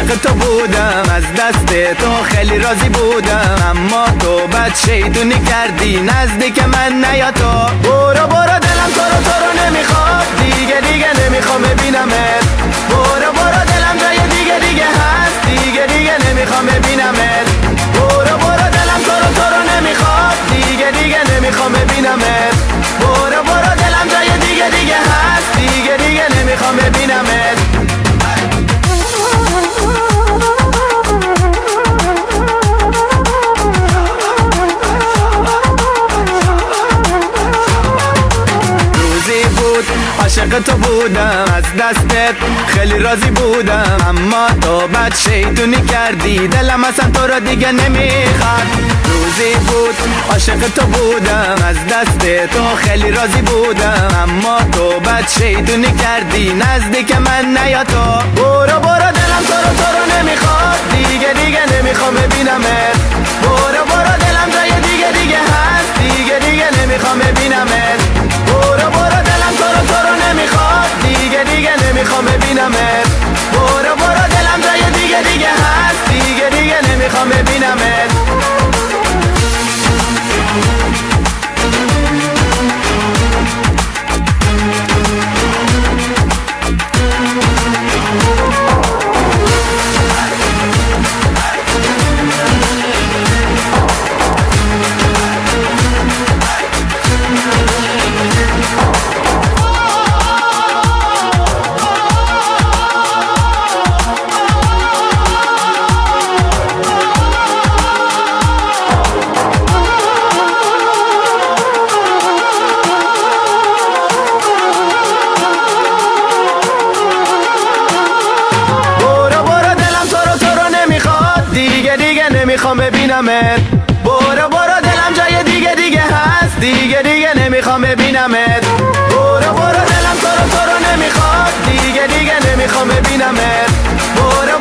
عاشق تو بودم، از دست تو خیلی راضی بودم، اما تو بد شیطونی کردی نزدیک من نیا تو. برو برو دلم تو رو نمیخواد دیگه نمیخوام ببینمت. برو برو دلم جای دیگه هست دیگه نمیخوام ببینمت. برو برو دلم تو رو نمیخواد دیگه نمیخوام ببینمت. برو برو دلم جای دیگه هست دیگه نمیخوام ببینمت. عاشق تو بودم، از دستت خیلی راضی بودم، اما تو بد شیطونی کردی دلم اصلا تو را دیگه نمیخواد. روزی بود عاشق تو بودم، از دست تو خیلی راضی بودم، اما تو بد شیطونی کردی نزدیک من نیا تو. برو برو دلم تو رو نمیخواد دیگه نمیخوام ببینمت. برو برو دلم جای دیگه هست دیگه نمیخوام ببینمت. برو برو دلم تو رو نمیخواد دیگه نمیخوام ببینمت. برو برو دلم جای دیگه هست دیگه نمیخوام ببینمت. دیگه نمیخوام ببینمت. برو برو دلم جای دیگه هست دیگه نمیخوام ببینمت. برو برو دلم تو رو نمیخواد دیگه نمیخوام ببینمت. برو